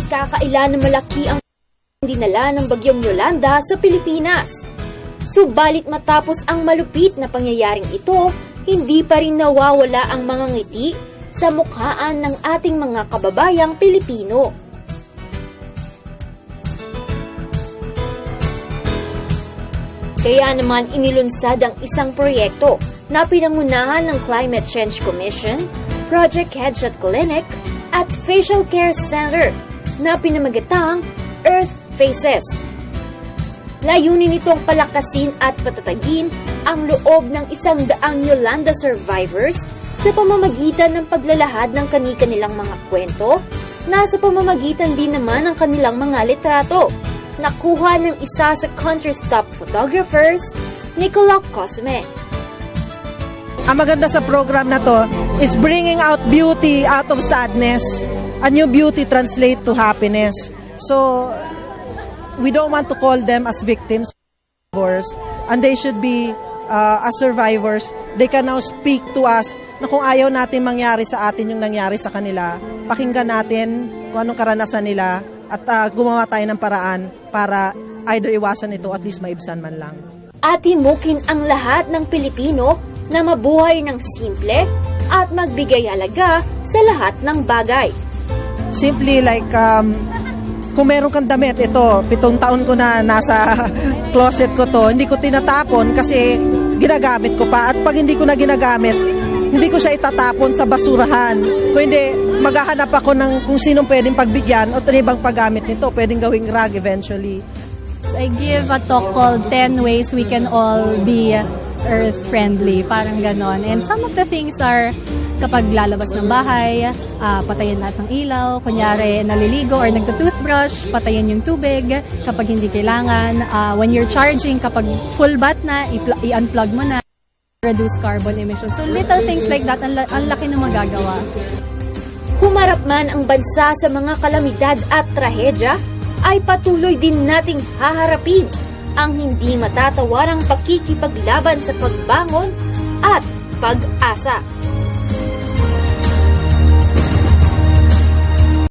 ay kakaila na malaki ang dinala ng bagyong Yolanda sa Pilipinas. Subalit matapos ang malupit na pangyayaring ito, hindi pa rin nawawala ang mga ngiti sa mukhaan ng ating mga kababayang Pilipino. Kaya naman inilunsad ang isang proyekto na pinangunahan ng Climate Change Commission, Project Headshot Clinic at Facial Care Center na pinamagatang Earth Faces. Layunin nitong palakasin at patatagin ang loob ng 100 Yolanda survivors sa pamamagitan ng paglalahad ng kani-kanilang mga kwento na sa pamamagitan din naman ng kanilang mga litrato. Nakuha ng isa sa country's top photographers, Nicola Cosme. Ang maganda sa program na to is bringing out beauty out of sadness. A new beauty translate to happiness. So, we don't want to call them as victims, and they should be as survivors. They can now speak to us na kung ayaw natin mangyari sa atin yung nangyari sa kanila, pakinggan natin kung anong karanasan nila at gumawa tayo ng paraan para either iwasan ito at least maibsan man lang. At himukin ang lahat ng Pilipino na mabuhay ng simple at magbigay halaga sa lahat ng bagay. Simply like, kung meron kang damit, ito, 7 taon ko na nasa closet ko to, hindi ko tinatapon kasi ginagamit ko pa. At pag hindi ko na ginagamit, hindi ko siya itatapon sa basurahan. Kung hindi, maghahanap ako ng kung sinong pwedeng pagbigyan o ibang paggamit nito, pwedeng gawing rag eventually. I give a talk called 10 Ways We Can All Be Earth-Friendly, parang ganon. And some of the things are kapag lalabas ng bahay, patayin lahat ng ilaw, kunyari naliligo or nagtutoothbrush, patayin yung tubig kapag hindi kailangan. When you're charging, kapag full bat na, i-unplug mo na, reduce carbon emissions. So little things like that, ang laki na magagawa. Humarap man ang bansa sa mga kalamidad at trahedya, ay patuloy din nating haharapin ang hindi matatawarang pakikipaglaban sa pagbangon at pag-asa.